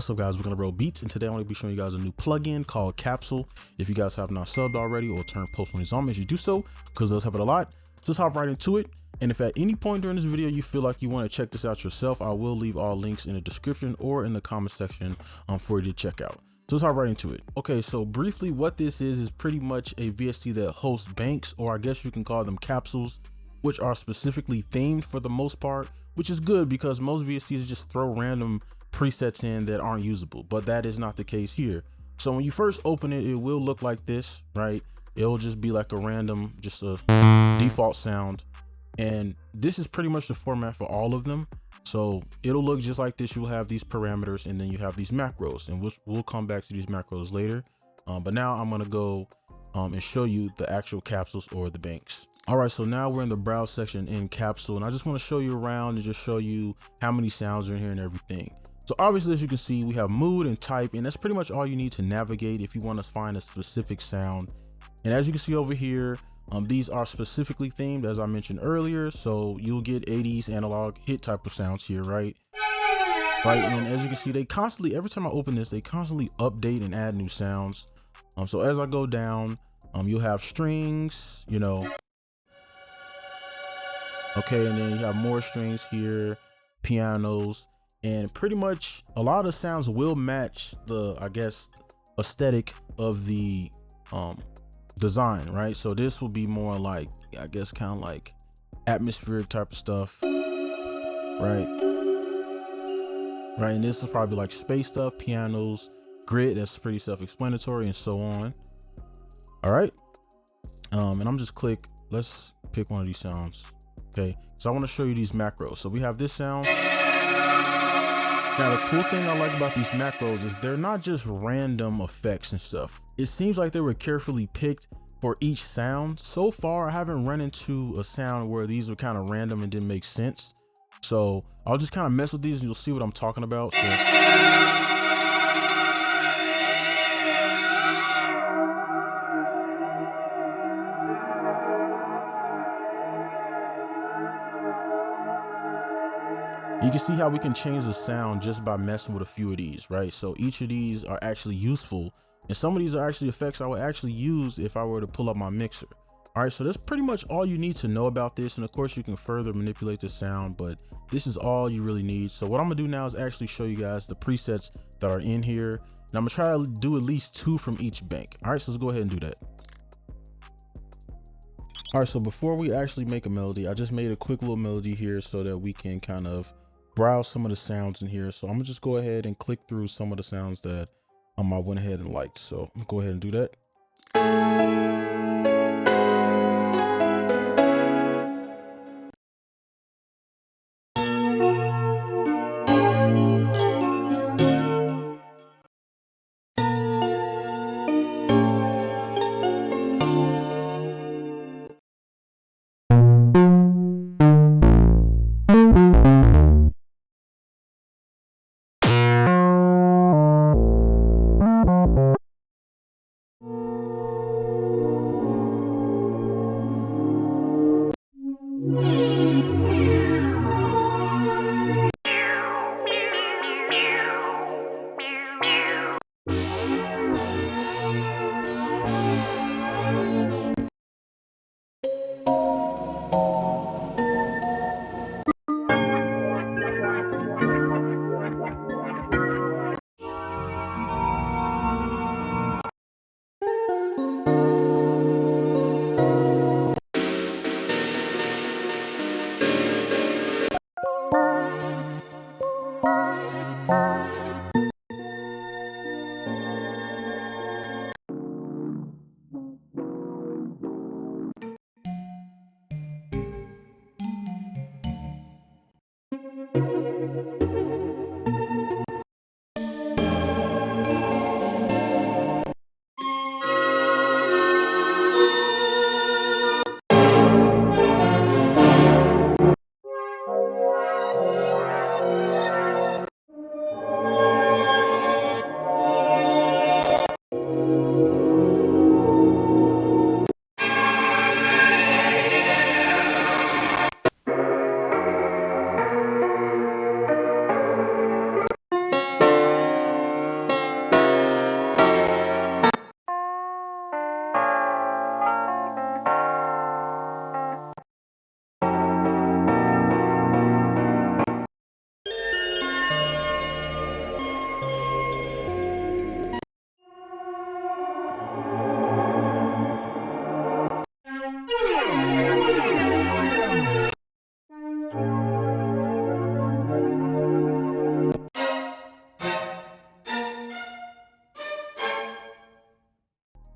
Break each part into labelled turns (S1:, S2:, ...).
S1: What's up, guys? We're gonna roll beats, and today I'm gonna be showing you guys a new plugin called Capsule. If you guys have not subbed already or turned post notifications on, make sure you do so, because those help it a lot. Just hop right into it. And if at any point during this video you feel like you want to check this out yourself, I will leave all links in the description or in the comment section for you to check out. So let's hop right into it. Okay, so briefly, what this is pretty much a VST that hosts banks, or I guess you can call them capsules, which are specifically themed for the most part, which is good because most VSTs just throw random presets in that aren't usable, but that is not the case here. So when you first open it, it will look like this, right? It'll just be like a random, just a default sound. And this is pretty much the format for all of them. So it'll look just like this. You'll have these parameters and then you have these macros, and we'll come back to these macros later. But now I'm gonna go and show you the actual capsules or the banks. All right, so now we're in the browse section in Capsule, and I just want to show you around and just show you how many sounds are in here and everything. So obviously, as you can see, we have mood and type, and that's pretty much all you need to navigate if you want to find a specific sound. And as you can see over here, these are specifically themed, as I mentioned earlier. So you'll get 80s analog hit type of sounds here, right? And as you can see, they constantly, every time I open this, they constantly update and add new sounds. So as I go down, you'll have strings, you know. Okay, and then you have more strings here, pianos. And pretty much a lot of the sounds will match the, I guess, aesthetic of the design, right? So this will be more like, I guess, kind of like atmospheric type of stuff, right? And this is probably like space stuff, pianos, grid, that's pretty self-explanatory, and so on. All right. And I'm just let's pick one of these sounds. Okay, so I want to show you these macros. So we have this sound. Now, the cool thing I like about these macros is they're not just random effects and stuff. It seems like they were carefully picked for each sound. So far, I haven't run into a sound where these were kind of random and didn't make sense. So I'll just kind of mess with these and you'll see what I'm talking about. You can see how we can change the sound just by messing with a few of these, right? So each of these are actually useful, and some of these are actually effects I would actually use if I were to pull up my mixer. All right, so that's pretty much all you need to know about this. And of course you can further manipulate the sound, but this is all you really need. So what I'm gonna do now is actually show you guys the presets that are in here. And I'm gonna try to do at least 2 from each bank. All right, so let's go ahead and do that. All right, so before we actually make a melody, I just made a quick little melody here so that we can kind of browse some of the sounds in here. So I'm gonna just go ahead and click through some of the sounds that I went ahead and liked. So I'm gonna go ahead and do that.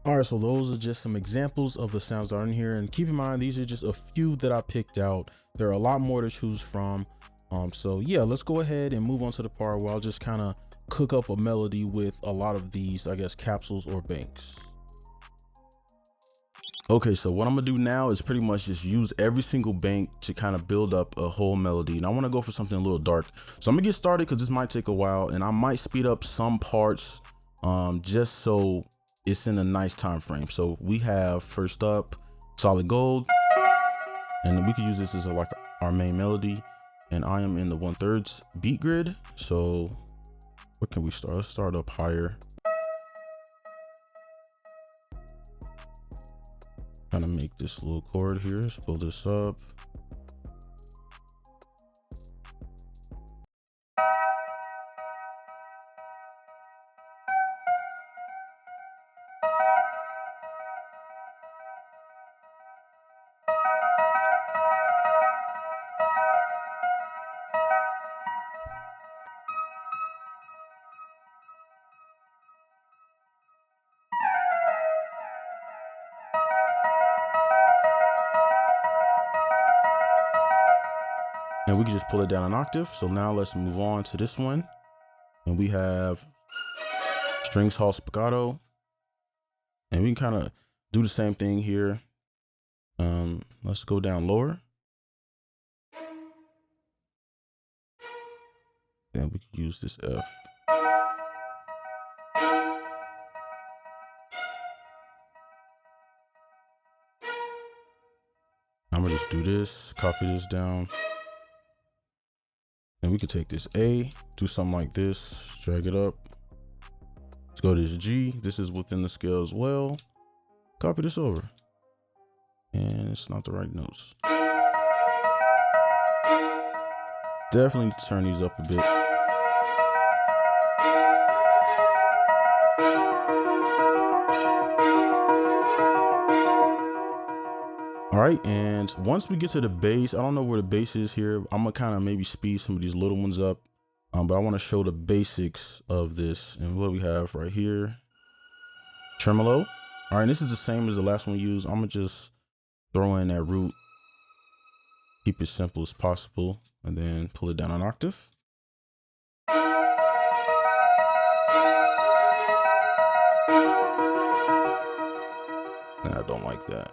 S1: All right, so those are just some examples of the sounds that are in here, and keep in mind these are just a few that I picked out. There are a lot more to choose from. So yeah, let's go ahead and move on to the part where I'll just kind of cook up a melody with a lot of these, I guess, capsules or banks. Okay, so what I'm gonna do now is pretty much just use every single bank to kind of build up a whole melody, and I want to go for something a little dark. So I'm gonna get started because this might take a while, and I might speed up some parts just so it's in a nice time frame. So we have first up solid gold, and we could use this as like our main melody, and I am in the 1/3 beat grid. So what can we start? Let's start up higher. Kind of make this little chord here. Let's pull this up. And we can just pull it down an octave. So now let's move on to this one. And we have strings halt spiccato. And we can kind of do the same thing here. Let's go down lower. Then we can use this F. I'm gonna just do this, copy this down. And we could take this A, do something like this, drag it up. Let's go to this G. This is within the scale as well. Copy this over. And it's not the right notes. Definitely need to turn these up a bit. All right, and once we get to the bass, I don't know where the bass is here. I'm gonna kind of maybe speed some of these little ones up, but I want to show the basics of this. And what we have right here, tremolo. All right, this is the same as the last one we used. I'm gonna just throw in that root, keep it simple as possible, and then pull it down an octave. Nah, I don't like that.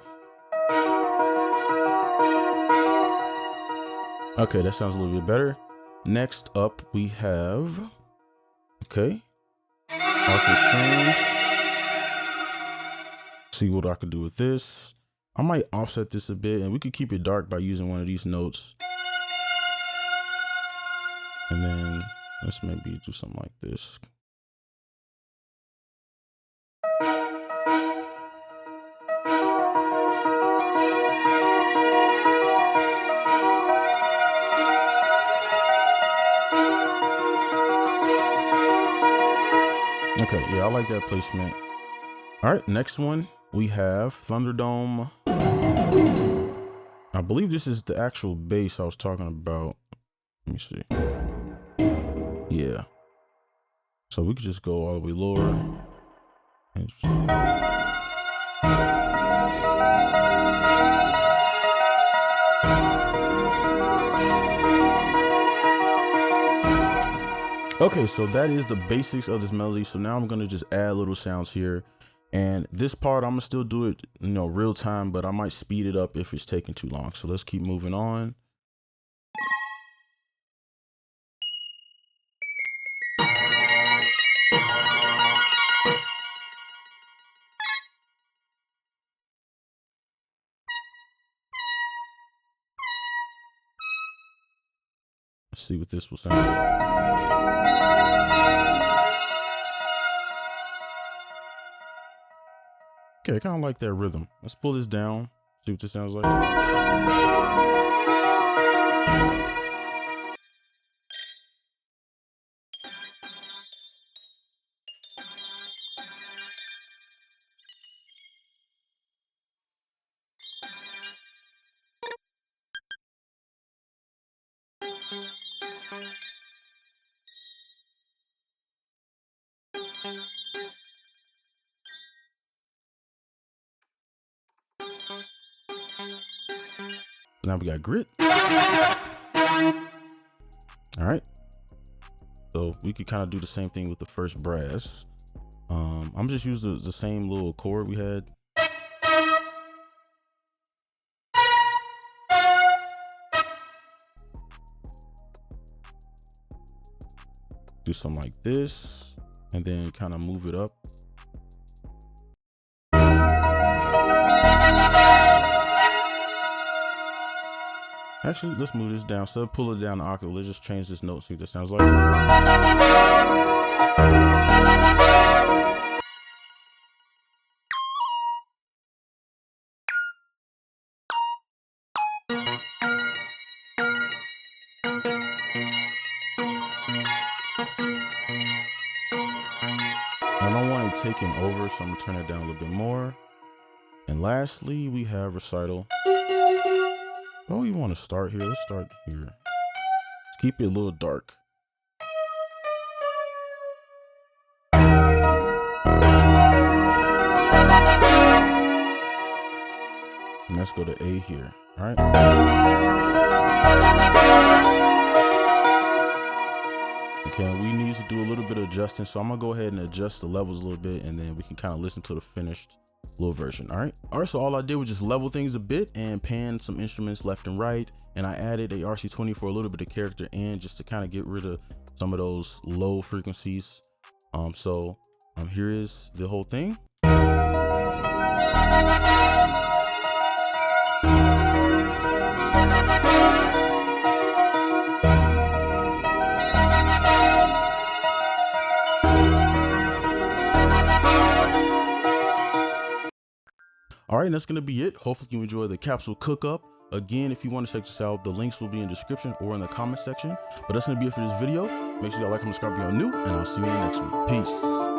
S1: Okay, that sounds a little bit better. Next up, we have, okay, octave strings. See what I could do with this. I might offset this a bit, and we could keep it dark by using one of these notes. And then let's maybe do something like this. Okay, yeah, I like that placement. All right, next one, we have Thunderdome. I believe this is the actual bass I was talking about. Let me see. Yeah. So we could just go all the way lower. Okay, so that is the basics of this melody. So now I'm gonna just add little sounds here. And this part, I'm gonna still do it, real time, but I might speed it up if it's taking too long. So let's keep moving on. Let's see what this will sound like. Okay, I kind of like that rhythm. Let's pull this down, see what this sounds like. Now we got grit. All right. So we could kind of do the same thing with the first brass. I'm just using the same little chord we had. Do something like this, and then kind of move it up. Actually, let's move this down. Instead of pull it down the octave, let's just change this note, see what that sounds like. I don't want it taking over, so I'm gonna turn it down a little bit more. And lastly, we have recital. Oh, you want to start here? Let's start here. Let's keep it a little dark. And let's go to A here. All right. Okay, we need to do a little bit of adjusting, so I'm gonna go ahead and adjust the levels a little bit, and then we can kind of listen to the finished little version. All right, so all I did was just level things a bit and pan some instruments left and right, and I added a RC20 for a little bit of character and just to kind of get rid of some of those low frequencies. Here is the whole thing. All right, and that's gonna be it. Hopefully you enjoy the Capsule Cookup. Again, if you want to check this out, the links will be in the description or in the comment section. But that's gonna be it for this video. Make sure y'all like and subscribe if you're new, and I'll see you in the next one. Peace.